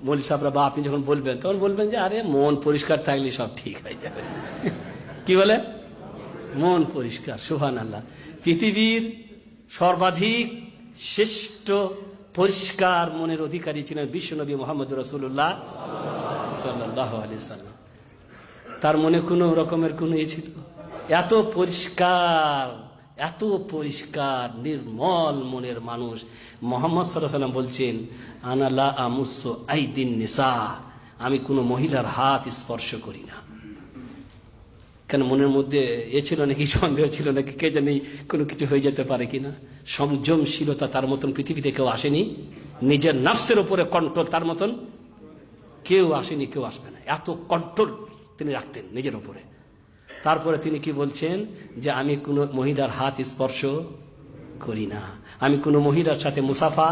মৌলভী সাহেবরা বা আপনি যখন বলবেন তখন বলবেন যে আরে মন পরিষ্কার থাকলে সব ঠিক হয়ে যাবে। কি বলে? মন পরিষ্কার। সুবহানাল্লাহ। পৃথিবীর সর্বাধিক শ্রেষ্ঠ পরিষ্কার মনের অধিকারী ছিলেন বিশ্বনবী মুহাম্মদ রাসূলুল্লাহ সাল্লাল্লাহু আলাইহি সাল্লাম। তার মনে কোনো রকমের কোনো ছিল? এত পরিষ্কার, এত পরিষ্কার নির্মল মনের মানুষ মুহাম্মদ সাল্লাল্লাহু আলাইহি সাল্লাম বলছেন, আনা লা আমুসু আইদিন নিসা, আমি কোনো মহিলার হাত স্পর্শ করি না। কেন? মনের মধ্যে ছিল নাকি, সন্দেহ ছিল নাকি, কে জানি কোনো কিছু হয়ে যেতে পারে কিনা। সংযমশীলতা তার মতন পৃথিবীতে কেউ আসেনি। নিজের নফসের উপরে কন্ট্রোল তার মতন কেউ আসেনি, কেউ আসবে না। এত কন্ট্রোল তিনি রাখতেন নিজের উপরে। তারপরে তিনি কি বলছেন যে আমি কোনো মহিলার হাত স্পর্শ করি না, আমি কোনো মহিলার সাথে মুসাফা।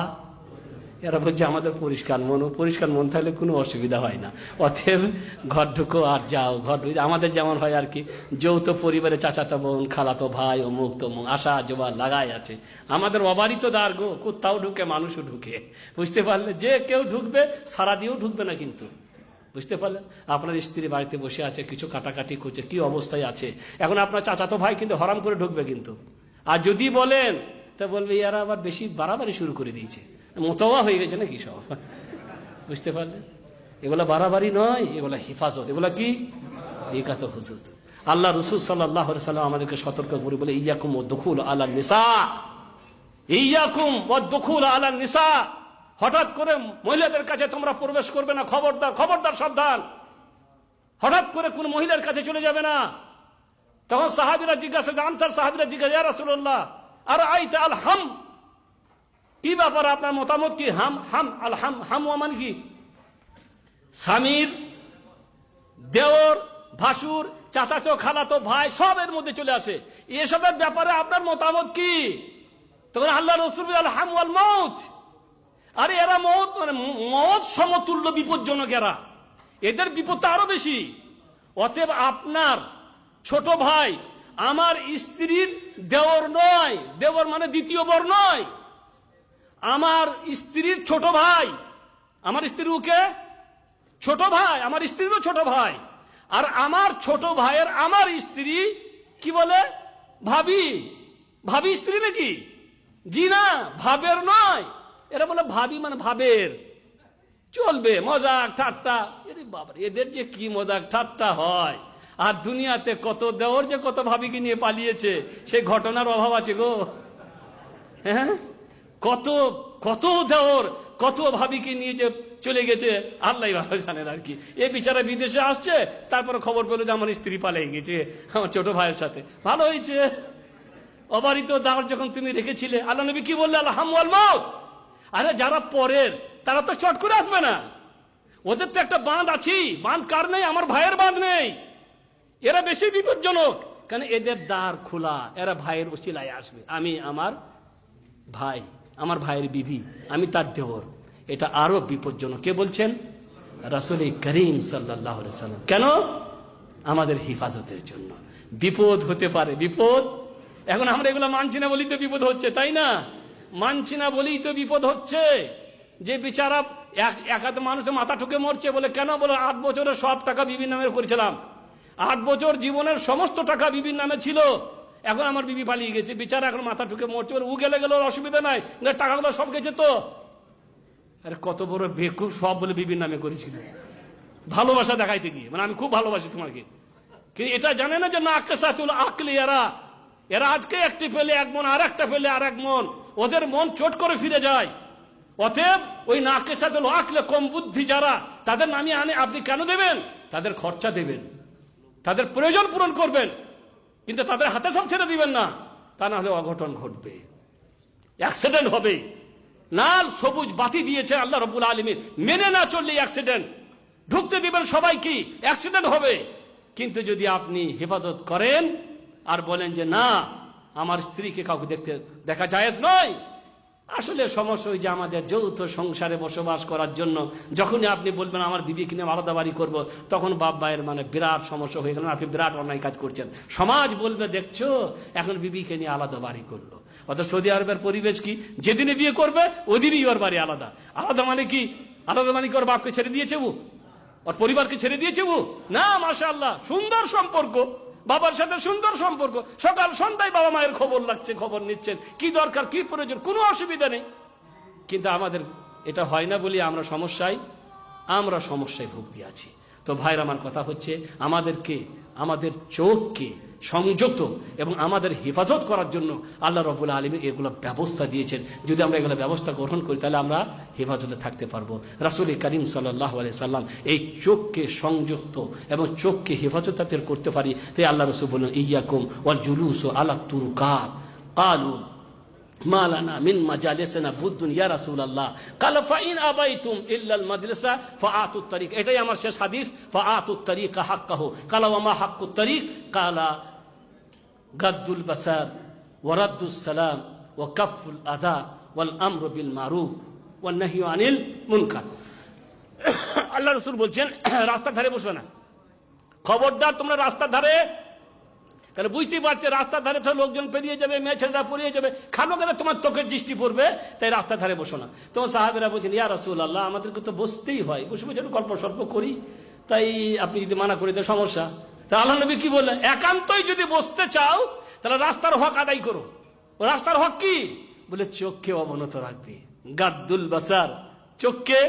এরা বলছে আমাদের পরিষ্কার মন, পরিষ্কার মন থাকলে কোনো অসুবিধা হয় না, অতএব ঘর ঢুকো আর যাও। ঘর আমাদের যেমন হয় আর কি, যৌথ পরিবারে চাচাতো বোন, খালাতো ভাই, অমুক তমুক আসা যাওয়া লাগাই আছে। আমাদের অবারিত দ্বার গো, কুত্তাও ঢুকে মানুষও ঢুকে, বুঝতে পারলে? যে কেউ ঢুকবে, সারা দিয়েও ঢুকবে না কিন্তু, বুঝতে পারলেন? আপনার স্ত্রী বাড়িতে বসে আছে, কিছু কাটাকাটি করছে, কি অবস্থায় আছে। এখন আপনার চাচাতো ভাই কিন্তু হরাম করে ঢুকবে কিন্তু। আর যদি বলেন তা বলবে এরা আবার বেশি বাড়াবাড়ি শুরু করে দিয়েছে, মোতাওয়া হয়ে গেছে নাকি সব, বুঝতে পারলেন? এগুলা বাড়াবাড়ি নয়, এগুলা হেফাজত। এগুলা কি? একাত হুজুর। আল্লাহ রাসূল সাল্লাল্লাহু আলাইহি সাল্লাম আমাদেরকে সতর্ক করে বলে, ইয়াকুম ওয়াদ-দুখুল আলান নিসা, ইয়াকুম ওয়াদ-দুখুল আলান নিসা, হঠাৎ করে মহিলাদের কাছে তোমরা প্রবেশ করবে না, খবরদার, খবরদার, সাবধান। হঠাৎ করে কোন মহিলার কাছে চলে যাবে না। তখন সাহাবীরা জিজ্ঞাসা, আনসার সাহাবীরা জিজ্ঞাসা, ইয়া রাসূলুল্লাহ আর আইতা আল হাম, কি ব্যাপার, আপনার মতামত কি? হাম, হাম, আল হাম, হাম মানে কি? স্বামীর দেওর, ভাসুর, চাচাতো, খালাতো ভাই সবের মধ্যে চলে আসে, এসবের ব্যাপারে আপনার মতামত কি? তখন আল্লাহ রাসূল আল হাম ওয়াল মাউত, আরে এরা মওত, মানে মওত সমতুল্য বিপজ্জনক। এদের বিপদটা আরো বেশি। অতএব আপনার ছোট ভাই আমার স্ত্রীর দেওর নয়, দেওর মানে দ্বিতীয় বর নয়, আমার স্ত্রীর ছোট ভাই। আমার স্ত্রীর ওকে ছোট ভাই, আমার স্ত্রীরও ছোট ভাই। আর আমার ছোট ভাইয়ের আমার স্ত্রী কি বলে? ভাবি। ভাবি স্ত্রী নাকি? জি না, ভাবের নয়। এরা বলে ভাবি মানে ভাবের। চলবে মজাক ঠাট্টা। এরে বাবা, এদের যে কি মজাক ঠাট্টা হয়। আর দুনিয়াতে কত দেওর যে কত ভাবিকে নিয়ে পালিয়েছে, সেই ঘটনার অভাব আছে গো। হ্যাঁ, কত কত দেওর কত ভাবিকে নিয়ে যে চলে গেছে আল্লাহ ভালো জানেন আর কি। এ বিচারা বিদেশে আসছে, তারপরে খবর পেলো যে আমার স্ত্রী পালিয়ে গেছে আমার ছোট ভাইয়ের সাথে। ভালো হয়েছে, অবারিত দাওর যখন তুমি রেখেছিলে, আল্লাহ নবী কি বললে? আল হাম ওয়াল মাউত। আরে যারা পরের, তারা তো চট করে আসবে না, ওদের তো একটা বাঁধ আছে। বাঁধ কার নেই? আমার ভাইয়ের বাঁধ নেই। এরা বেশি বিপজ্জনক, কারণ এদের দ্বার খোলা, এরা ভাইয়ের ওসিলায় আসবে। আমি আমার ভাই, আমার ভাইয়ের বিবি, আমি তার দেওর, এটা আরো বিপজ্জনক। কে বলছেন? রাসূল করিম সাল্লাল্লাহু আলাইহি সাল্লাম। কেন? আমাদের হেফাজতের জন্য। বিপদ হতে পারে, বিপদ। এখন আমরা এগুলো মানছি না বলেই তো বিপদ হচ্ছে, তাই না? মানছি না বলেই তো বিপদ হচ্ছে। যে বিচারা একাধ মানুষের মাথা ঠুকে মরছে, বলে কেন? বলে 8 বছরে সব টাকা বিবির নামে করেছিলাম, 8 বছর জীবনের সমস্ত টাকা বিবির নামে ছিল, এখন আমার বিবি পালিয়ে গেছে, বিচারা এখন মাথা ঠুকে মরছে। বলে ও গেলে গেলে অসুবিধা নাই, টাকাগুলো সব গেছে তো। আরে কত বড় বেকুব, সব বলে বিবির নামে করেছিল, ভালোবাসা দেখাইতে গিয়ে, মানে আমি খুব ভালোবাসি তোমাকে। কিন্তু এটা জানে না যে নাকিসাতুল আকলি। এরা আজকে একটি পেলে এক মন, আর একটা পেলে আর এক মন, ওদের মন চোট করে ফিরে যায়। অতএব ওই নাকিসাতুল আকলে, কম বুদ্ধি যারা, তাদের নামে আনে আপনি কেন দেবেন? তাদের খরচা দেবেন, তাদের প্রয়োজন পূরণ করবেন, কিন্তু তাদের হাতে সব ছেড়ে দিবেন না। তা না হলে অঘটন ঘটবে, অ্যাক্সিডেন্ট হবে। লাল সবুজ বাতি দিয়েছে আল্লাহ রাব্বুল আলামিন, মেনে না চললে অ্যাক্সিডেন্ট। ঢুকতে দিবেন সবাই, কি অ্যাক্সিডেন্ট হবে। কিন্তু যদি আপনি হেফাজত করেন আর বলেন যে না, আমার স্ত্রীকে কাউকে দেখা জায়েজ নয়। আসলে সমস্যা ওই যে আমাদের যৌথ সংসারে বসবাস করার জন্য যখনই আপনি বলবেন আমার বিবিকে নিয়ে আলাদা বাড়ি করবো, তখন বাপ ভাইয়ের মানে বিরাট সমস্যা হয়ে গেল। আপনি বিরাট অন্যায় কাজ করছেন। সমাজ বলবে দেখছো এখন বিবিকে নিয়ে আলাদা বাড়ি করলো। অর্থাৎ সৌদি আরবের পরিবেশ কি, যেদিনে বিয়ে করবে ওদিনই ওর বাড়ি আলাদা। আলাদা মানে কি? আলাদামানি করে বাপকে ছেড়ে দিয়েছে ও, ওর পরিবারকে ছেড়ে দিয়েছে ও না। মাশাআল্লাহ, সুন্দর সম্পর্ক, বাবার সাথে সুন্দর সম্পর্ক, সকাল সন্ধ্যায় বাবা মায়ের খবর লাগছে, খবর নিচ্ছেন, কি দরকার কি প্রয়োজন, কোনো অসুবিধা নেই। কিন্তু আমাদের এটা হয় না বলি আমরা সমস্যায় ভুগতে আছি। তো ভাইরা, আমার কথা হচ্ছে আমাদের চোখকে সংযত এবং আমাদের হেফাজত করার জন্য আল্লাহ রাব্বুল আলামিন এগুলো ব্যবস্থা দিয়েছেন। যদি আমরা এগুলো ব্যবস্থা গ্রহণ করি তাহলে আমরা হেফাজতে থাকতে পারবো। রাসূল করিম সাল্লাল্লাহু আলাইহি সাল্লাম এই চোখকে সংযুক্ত এবং চোখকে হেফাজতের করতে পারি, তাই আল্লাহ রাসূল বললেন, ইয়াকুম ওয়াল জুলুসু আলা তুরুকাত ক্বালু মা লানা মিন মাজালিসিনা বুদ্দুন ইয়া রাসূলুল্লাহ ক্বালা ফাইন আবাইতুম ইল্লা আল মাজলিসা ফাআতুত তারিক। এটাই আমার শেষ হাদিস, ফাআতুত তারিকা হাক্কাহু। ক্বালা ওয়া মা হাক্কুত তারিক? ক্বালা গাদ্দুল বাসার ওয়া রাদ্দুস সালাম ওয়া কাফুল আদা ওয়াল আমরু বিল মারুফ ওয়ান নাহয়ু আনিল মুনকার। আল্লাহ রাসূল বলছেন, রাস্তার ধারে বসবে না, খবরদার তোমরা রাস্তার ধারে। তাহলে বুঝতেই পারছে রাস্তার ধারে তো লোকজন পেরিয়ে যাবে, মেয়ে ছেলেরা পড়িয়ে যাবে, খানো গেলে তোমার চোখের দৃষ্টি পড়বে, তাই রাস্তার ধারে বসো না। তোমার সাহাবেরা বলছেন, ইয়া রাসূলুল্লাহ, আমাদেরকে তো বসতেই হয়, বসে বসে গল্প সল্প করি, তাই আপনি যদি মানা করে দেন সমস্যা। তা আল্লাহ নবী কি বললেন, একান্তই যদি বসতে চাও তাহলে রাস্তার হক আদায় করো। ও রাস্তার হক কি? বলে চোখকে অবনত রাখবে, গাদ্দুল বাসার, চোখকে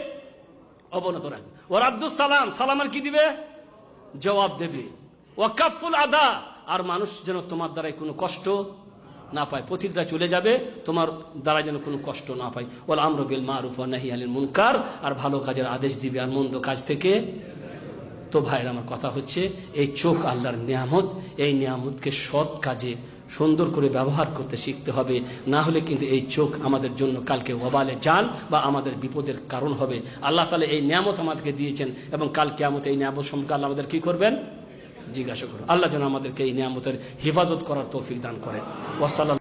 অবনত রাখবে। ও রাদ্দুস সালাম, সালামের কি দিবে? জবাব দেবে। ও কাফুল আদা, আর মানুষ যেন তোমার দ্বারাই কোনো কষ্ট না পায়, পথিকরা চলে যাবে, তোমার দ্বারা যেন কোনো কষ্ট না পায়। ওয়াল আমরু বিল মারুফ ওয়া নাহয়ু আনিল মুনকার, আর ভালো কাজের আদেশ দিবে আর মন্দ কাজ থেকে। তো ভাইরা, আমার কথা হচ্ছে এই চোখ আল্লাহর নিয়ামত, এই নিয়ামতকে সৎ কাজে সুন্দর করে ব্যবহার করতে শিখতে হবে, না হলে কিন্তু এই চোখ আমাদের জন্য কালকে ওয়াবালে জান বা আমাদের বিপদের কারণ হবে। আল্লাহ তাআলা এই নিয়ামত আমাদেরকে দিয়েছেন এবং কাল কিয়ামতে এই নিয়ামত সম্পর্কে আল্লাহ আমাদের কি করবেন? জিজ্ঞাসা করুন। আল্লাহ যেন আমাদেরকে এই নিয়ামতের হেফাজত করার তৌফিক দান করেন। ওয়াসাল্লাম।